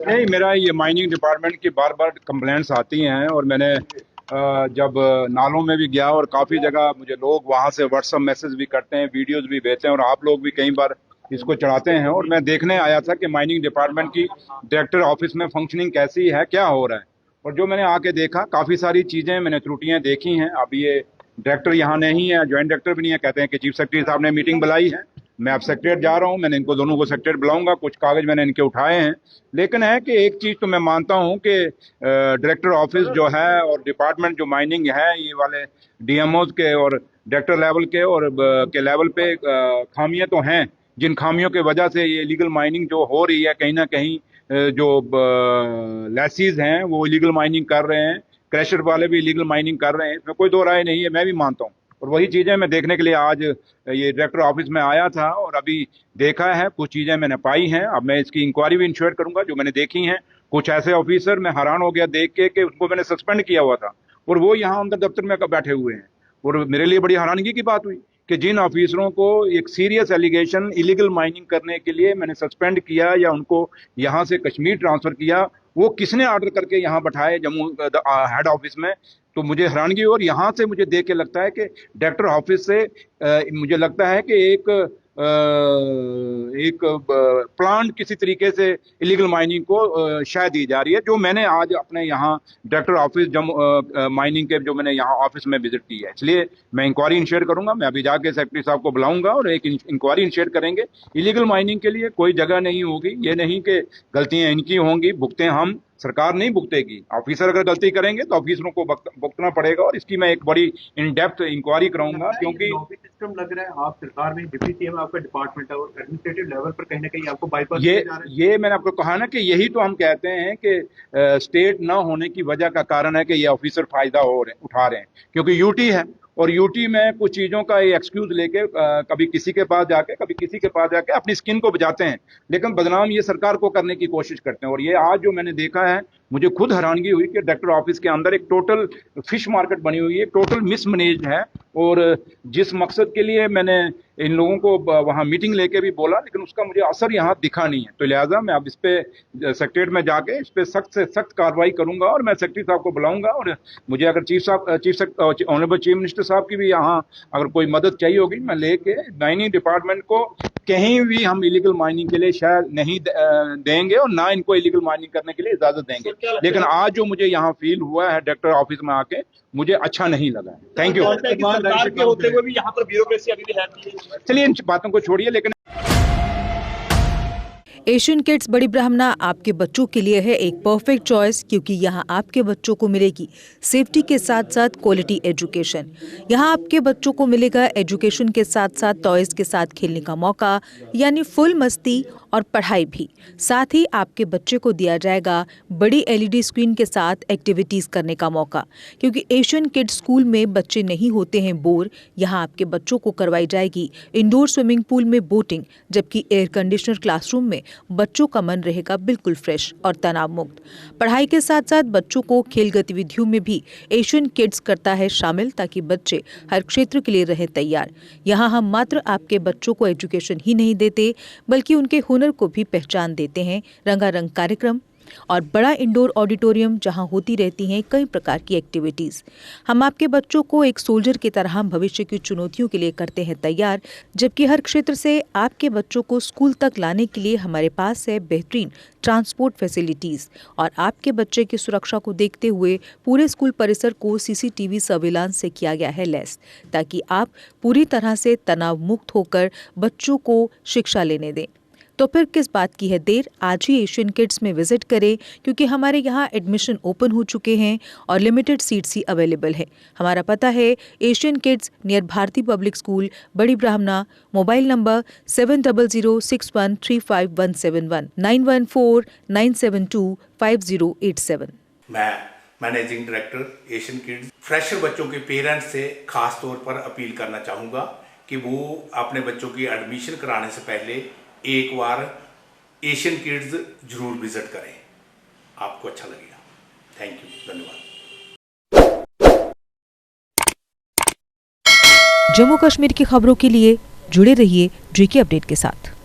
नहीं, मेरा ये माइनिंग डिपार्टमेंट की बार बार कंप्लेंट्स आती हैं और मैंने जब नालों में भी गया और काफ़ी जगह मुझे लोग वहाँ से व्हाट्सएप मैसेज भी करते हैं, वीडियोस भी भेजते हैं और आप लोग भी कई बार इसको चढ़ाते हैं। और मैं देखने आया था कि माइनिंग डिपार्टमेंट की डायरेक्टर ऑफिस में फंक्शनिंग कैसी है, क्या हो रहा है। और जो मैंने आके देखा, काफ़ी सारी चीज़ें मैंने त्रुटियाँ देखी हैं। अब ये डायरेक्टर यहाँ नहीं है, ज्वाइंट डायरेक्टर भी नहीं है, कहते हैं कि चीफ सेक्रेटरी साहब ने मीटिंग बुलाई है। मैं अब सेक्रेटरी जा रहा हूँ, मैंने इनको दोनों को सेक्रेटरी बुलाऊंगा, कुछ कागज मैंने इनके उठाए हैं। लेकिन है कि एक चीज़ तो मैं मानता हूँ कि डायरेक्टर ऑफिस जो है और डिपार्टमेंट जो माइनिंग है, ये वाले डीएमओज के और डायरेक्टर लेवल के और के लेवल पे खामियां तो हैं, जिन खामियों की वजह से ये इलीगल माइनिंग जो हो रही है, कहीं ना कहीं जो लैसीज हैं वो इलीगल माइनिंग कर रहे हैं, क्रैशर वाले भी इलीगल माइनिंग कर रहे हैं, इसमें कोई दो राय नहीं है, मैं भी मानता हूँ। और वही चीज़ें मैं देखने के लिए आज ये डायरेक्टर ऑफिस में आया था और अभी देखा है, कुछ चीज़ें मैंने पाई हैं। अब मैं इसकी इंक्वायरी भी इंश्योर करूंगा जो मैंने देखी हैं। कुछ ऐसे ऑफिसर मैं हैरान हो गया देख के कि उनको मैंने सस्पेंड किया हुआ था और वो यहाँ अंदर दफ्तर में बैठे हुए हैं। और मेरे लिए बड़ी हैरानगी की बात हुई कि जिन ऑफिसरों को एक सीरियस एलिगेशन इलीगल माइनिंग करने के लिए मैंने सस्पेंड किया या उनको यहाँ से कश्मीर ट्रांसफर किया, वो किसने ऑर्डर करके यहाँ बैठाए जम्मू हेड ऑफिस में। तो मुझे हैरानगी, और यहाँ से मुझे देख के लगता है कि डायरेक्टर ऑफिस से मुझे लगता है कि एक प्लान किसी तरीके से इलीगल माइनिंग को शायद दी जा रही है, जो मैंने आज अपने यहाँ डायरेक्टर ऑफिस माइनिंग के जो मैंने यहाँ ऑफिस में विजिट की है। इसलिए मैं इंक्वायरी इनिशिएट करूंगा। मैं अभी जाके सेक्रेटरी साहब को बुलाऊंगा और एक इंक्वायरी इनिशिएट करेंगे। इलीगल माइनिंग के लिए कोई जगह नहीं होगी। ये नहीं कि गलतियां इनकी होंगी, भुगते हम, सरकार नहीं भुगतेगी। ऑफिसर अगर गलती करेंगे तो ऑफिसरों को भुगतना पड़ेगा और इसकी मैं एक बड़ी इन डेप्थ इंक्वायरी कराऊंगा। क्योंकि सिस्टम लग रहा है, आप सरकार में डिप्टी सीएम आपका डिपार्टमेंट है और एडमिनिस्ट्रेटिव लेवल पर कहीं ना कहीं आपको बाईपास ये मैंने आपको कहा ना कि यही तो हम कहते हैं कि स्टेट ना होने की वजह का कारण है कि ये ऑफिसर फायदा उठा रहे हैं, क्योंकि यूटी है और यूटी में कुछ चीज़ों का एक्सक्यूज लेके कभी किसी के पास जाके कभी किसी के पास जाके अपनी स्किन को बचाते हैं, लेकिन बदनाम ये सरकार को करने की कोशिश करते हैं। और ये आज जो मैंने देखा है, मुझे खुद हैरानगी हुई कि डायरेक्टर ऑफिस के अंदर एक टोटल फिश मार्केट बनी हुई है, टोटल मिसमैनेज है। और जिस मकसद के लिए मैंने इन लोगों को वहाँ मीटिंग लेके भी बोला, लेकिन उसका मुझे असर यहाँ दिखा नहीं है। तो लिहाजा मैं अब इस पे सेक्रेटरीट में जाके इस पे सख्त से सख्त कार्रवाई करूंगा और मैं सेक्रेटरी साहब को बुलाऊंगा। और मुझे अगर ऑनरेबल चीफ मिनिस्टर साहब की भी यहाँ अगर कोई मदद चाहिए होगी, मैं लेके माइनिंग डिपार्टमेंट को कहीं भी हम इलीगल माइनिंग के लिए शायद नहीं देंगे और ना इनको इलीगल माइनिंग करने के लिए इजाजत देंगे। लेकिन आज जो मुझे यहाँ फील हुआ है डायरेक्टर ऑफिस में आके, मुझे अच्छा नहीं लगा है। Thank you. सरकार के होते हुए भी यहाँ पर ब्यूरोक्रेसी अभी भी है। चलिए इन बातों को छोड़िए। लेकिन एशियन किड्स बड़ी ब्राह्मणा आपके बच्चों के लिए है एक परफेक्ट चॉइस, क्योंकि यहाँ आपके बच्चों को मिलेगी सेफ्टी के साथ साथ क्वालिटी एजुकेशन। यहाँ आपके बच्चों को मिलेगा एजुकेशन के साथ साथ टॉयज के साथ खेलने का मौका, यानी फुल मस्ती और पढ़ाई भी। साथ ही आपके बच्चे को दिया जाएगा बड़ी एलईडी स्क्रीन के साथ एक्टिविटीज करने का मौका, क्योंकि एशियन किड्स स्कूल में बच्चे नहीं होते हैं बोर। यहाँ आपके बच्चों को करवाई जाएगी इंडोर स्विमिंग पूल में बोटिंग, जबकि एयर कंडीशनर क्लासरूम में बच्चों का मन रहेगा बिल्कुल फ्रेश और तनाव मुक्त। पढ़ाई के साथ साथ बच्चों को खेल गतिविधियों में भी एशियन किड्स करता है शामिल, ताकि बच्चे हर क्षेत्र के लिए रहे तैयार। यहाँ हम मात्र आपके बच्चों को एजुकेशन ही नहीं देते, बल्कि उनके हुनर को भी पहचान देते हैं। रंगारंग कार्यक्रम और बड़ा इंडोर ऑडिटोरियम जहां होती रहती हैं कई प्रकार की एक्टिविटीज। हम आपके बच्चों को एक सोल्जर की तरह भविष्य की चुनौतियों के लिए करते हैं तैयार, जबकि हर क्षेत्र से आपके बच्चों को स्कूल तक लाने के लिए हमारे पास है बेहतरीन ट्रांसपोर्ट फैसिलिटीज। और आपके बच्चे की सुरक्षा को देखते हुए पूरे स्कूल परिसर को सीसीटीवी सर्विलांस से किया गया है लैस, ताकि आप पूरी तरह से तनाव मुक्त होकर बच्चों को शिक्षा लेने दें। तो फिर किस बात की है देर, आज ही एशियन किड्स में विजिट करें, क्योंकि हमारे यहाँ एडमिशन ओपन हो चुके हैं और लिमिटेड सीट्स ही अवेलेबल है। हमारा पता है Asian kids near Bharati public school, Bari Brahmana. Mobile number 7006135171 9149725087। मैं managing director Asian kids fresher बच्चों के पेरेंट्स से खास तौर पर अपील करना चाहूँगा कि वो अपने बच्चों की एडमिशन कराने से पहले एक बार एशियन किड्स जरूर विजिट करें, आपको अच्छा लगेगा। थैंक यू, धन्यवाद। जम्मू कश्मीर की खबरों के लिए जुड़े रहिए JK अपडेट के साथ।